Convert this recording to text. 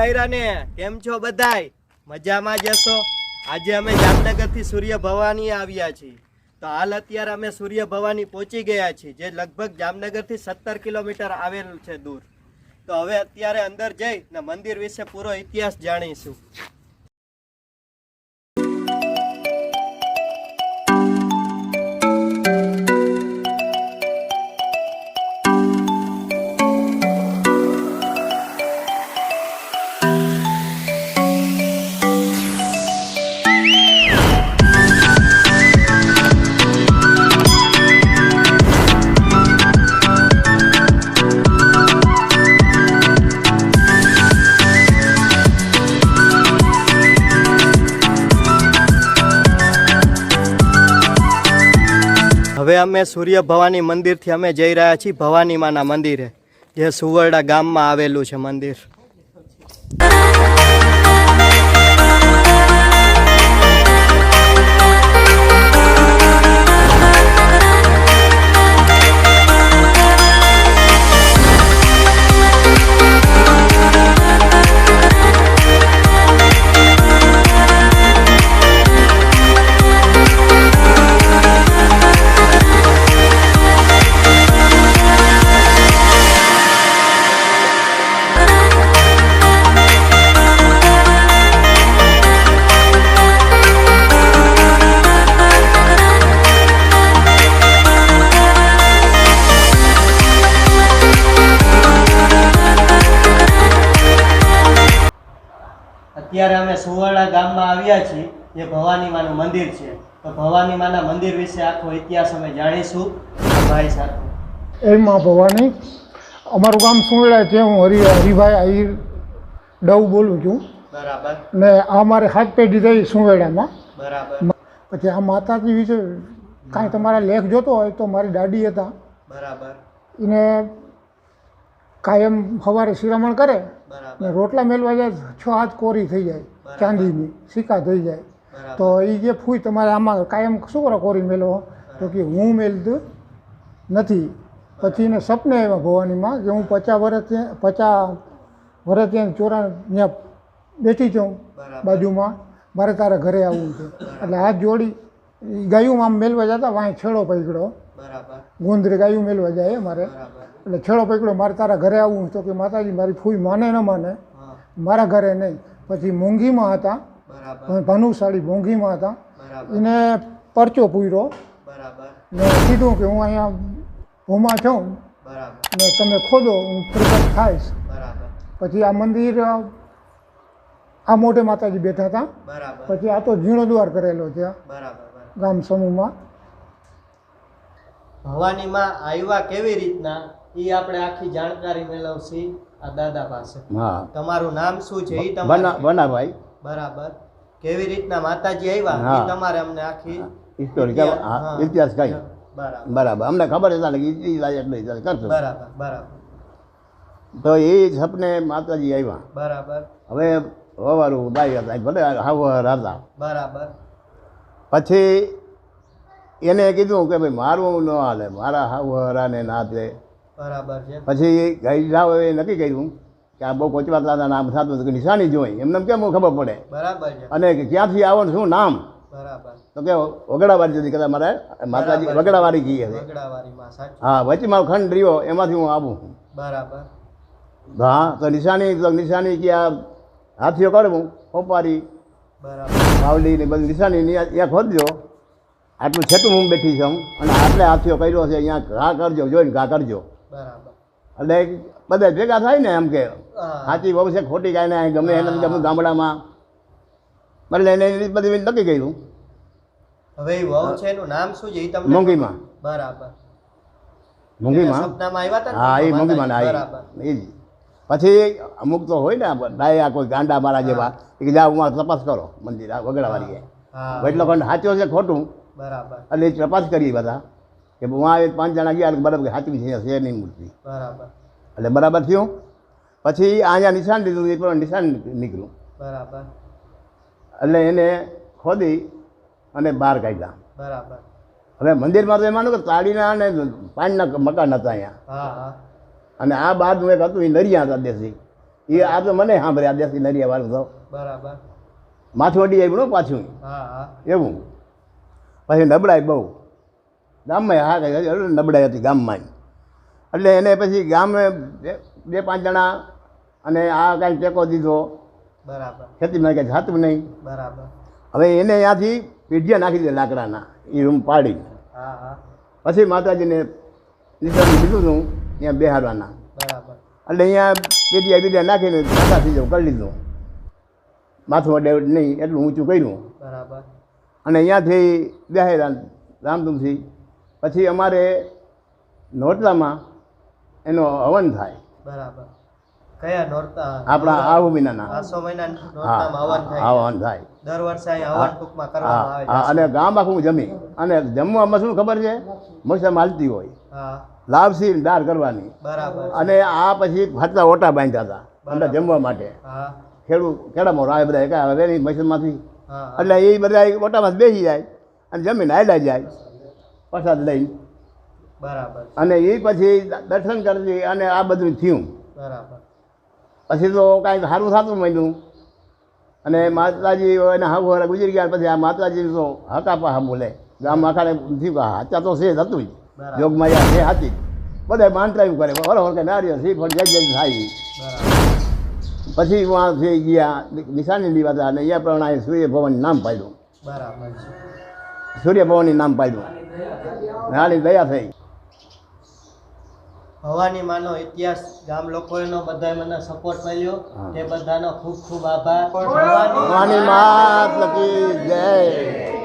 ભાઈરાને કેમ છો બધાય? મજામાં જશો? આજે અમે જામનગરથી સૂર્ય ભવાની આવ્યા છીએ. તો હાલ અત્યારે અમે સૂર્ય ભવાની પહોંચી ગયા છીએ, જે લગભગ જામનગરથી 17 કિલોમીટર આવેલું છે દૂર. તો હવે અત્યારે અંદર જઈને મંદિર વિશે પૂરો ઇતિહાસ જાણીશું. હવે અમે સૂર્ય ભવાની મંદિરથી અમે જઈ રહ્યા છીએ ભવાની માના મંદિરે, જે સુવરડા ગામમાં આવેલું છે મંદિર. અત્યારે અમે સુવરડા ગામમાં આવ્યા છીએ, જે ભવાની માનું મંદિર છે. તો ભવાની માના મંદિર વિશે આખો ઇતિહાસ અમે જાણીશું ભાઈ સાથે. એમાં ભવાની અમારું ગામ સુવરડા છે. હું હરિભાઈ આહિર ડવ બોલું છું. બરાબર. ને આ અમારે 7 પેઢી થઈ સુવરડામાં. બરાબર. પછી આ માતાજી વિશે કાંઈ તમારા લેખ જોતો હોય તો મારી દાદી હતા. બરાબર. એને કાયમ સવારે શિરામણ કરે બરાબર. ને રોટલા મેળવા જાય 6 હાથ કોરી થઈ જાય, ચાંદીની સિક્કા થઈ જાય. તો એ જે ફૂઈ તમારે આમાં કાયમ શું કરો કોરી મેળવો? તો કે હું મેળતું નથી. પછી એને સપને આવ્યા ભવાનીમાં કે હું 50 વર્ષ ત્યાં ચોરા ત્યાં બેઠી છું બાજુમાં, મારે તારા ઘરે આવવું છે. એટલે હાથ જોડી ગાયું આમ મેળવા જતા, વાંય છેડો પકડ્યો, ગોંદરે ગાયું મેળવા જાય મારે, એટલે છેડો પકડ્યો, મારે તારા ઘરે આવવું. તો કે માતાજી મારી ફૂઈ માને ન માને, મારા ઘરે નહીં. પછી મોંઘીમાં હતા, ભાનુશાળી મોંઘીમાં હતા. એને પરચો પૂર્યો ને કીધું કે હું અહીંયા ભૂમા છું ને તમે ખોદો, હું પ્રગટ થાઈશ. પછી આ મંદિર આ મોઢે માતાજી બેઠા હતા. પછી આ તો જીર્ણોદ્વાર કરેલો છે ગામ સમૂહમાં. ભવાનીમાં આવ્યા કેવી રીતના એ આપણે આખી જાણકારી મેળવશી આ દાદા પાસે. તમારું નામ શું છે? એ તમારે બનાભાઈ. બરાબર. કેવી રીતના માતાજી આવ્યા એ તમારે અમને આખી ઇતિહાસ કહી. બરાબર. અમને ખબર એટલે કરશો. બરાબર. બરાબર. તો એ સપને માતાજી આવ્યા. બરાબર. હવે હવારું બાઈ હતા, ભલે હાવર હતા. બરાબર. પછી એને કીધું કે ભાઈ મારું ન હાલે, મારા હાવરાને ના દે. બરાબર છે. પછી ગઈ જાવ એ નક્કી કર્યું કે આ બહુ કોચવાતા નામ થતું નિશાની જોઈ, એમને કેમ ખબર પડે. બરાબર છે. અને ક્યાંથી આવો ને શું નામ? બરાબર. તો કે વગડાવાડી જતી કદાચ મારે માતાજી વગડાવાડી કહી હતી. હા, વચમાં ખંડ રહ્યો એમાંથી હું આવું. બરાબર. હા, તો નિશાની કે આ હાથીઓ કાઢવું ઓપારી પાવડી ને બધી નિશાની ત્યાં ખોદજો. આટલું છેટું હું બેઠી છું અને આટલે હાથીઓ કર્યો છે, અહીંયા ઘા કરજો, જોઈને ઘા કરજો. એટલે બધા ભેગા થાય ને એમ કે સાચી બહુ છે ખોટી કાંઈ ને ગમે એને ગમે ગામડામાં, એટલે એને બધી નક્કી કર્યું. હવે વહુ છે એનું નામ શું છે? તમને મોંઘીમાં. બરાબર. મોંઘીમાં. સપનામાં આવ્યા હતા? હા, એ મોંઘીમાં આવી. એ જ પછી અમુક તો હોય ને ડાયા કોઈ ગાંડા મારા જેવા કે જાઓ હું તપાસ કરો મંદિર આ વગડાવાળી એટલો ખંડ સાચો છે ખોટું. બરાબર. એટલે એ તપાસ કરી બધા કે હું આ 5 જણા ગયા બરાબર સાચી છે નહીં મૂર્તિ. બરાબર. એટલે બરાબર થયું. પછી અહીંયા નિશાન લીધું, એ પણ નિશાન નીકળ્યું. બરાબર. એટલે એને ખોદી અને બહાર કાઢ્યા. બરાબર. હવે મંદિરમાં તો એ માનું કે તાળીના અને પાણીના મકાન હતા અહીંયા. અને આ બાદનું એક હતું એ નરિયા હતા દેશી, એ આ તો મને સાંભળે આ દેશી નરિયા વાળું તો બરાબર. માથું અડી આવ્યું ને પાછું હા હા એવું. પછી નબળાઈ બહુ ગામમાં હા કંઈ નબળાઈ હતી ગામમાં એટલે એને પછી ગામે બે પાંચ જણા અને આ કાંઈ ટેકો દીધો બરાબર ખેતીમાં કંઈ થતું નહીં. બરાબર. હવે એને ત્યાંથી પીઢિયા નાખી દે લાકડાના એ રૂમ પાડી. હા હા પછી માતાજીને નિશાન દીધું હતું ત્યાં બેહાડવાના બરાબર. એટલે અહીંયા પીઢિયા નાખીને ઢાકા થઈ જવું કરી લીધું. માથું અડે નહીં એટલું ઊંચું કર્યું બરાબર. અને અહીંયાથી બેહાડ્યા રામધૂમથી. પછી અમારે નોરતામાં એનો હવન થાય બરાબર. કયા નોરતા? આપણા આહુ મહિનાના. આસો મહિના હા નોરતામાં હવન થાય. હવન થાય. દર વર્ષે અહીંયા હવન ટૂંકમાં કરવામાં આવે હા છે. અને ગામ આખું જમી અને જમવામાં શું ખબર છે મોસમ હાલતી હોય હા લાવસી દાળ કરવાની બરાબર. અને આ પછી ફાટલા ઓટા બાંધ્યા હતા અંદર જમવા માટે. હા ખેડામાં આવે બધા કાંઈ હવે નહીં મશીનમાંથી. હા એટલે એ બધા ઓટામાં બેસી જાય અને જમીને હાલ્યા જાય પ્રસાદ લઈને. બરાબર અને એ પછી દર્શન કરતી અને આ બધું થયું. બરાબર. પછી તો કાંઈક સારું થતું માંડ્યું અને માતાજી એને હાવ ગુજરી ગયા. પછી આ માતાજી તો હકાપા હા બોલે ગામ આખાને થયું કે હાચા તો છે જ હતું જ બરાબર. જોગમાયા છે હાથી બધા માનતાયું કરે બરાબર કે નારિયેળ શ્રીફળ જય જય થાય. બરાબર. પછી વાંથી ગયા નિશાની લેવા હતા અને અહીંયા પણ આ સૂર્ય ભવનનું નામ પાડ્યું. બરાબર. સૂર્ય ભવનનું નામ પાડ્યું. નાની દયા થઈ. ભવાની માનો ઇતિહાસ ગામ લોકોનો બધા મને સપોર્ટ મળ્યો હા. તે બધાનો ખૂબ ખૂબ આભાર. ભવાની માત કી જય.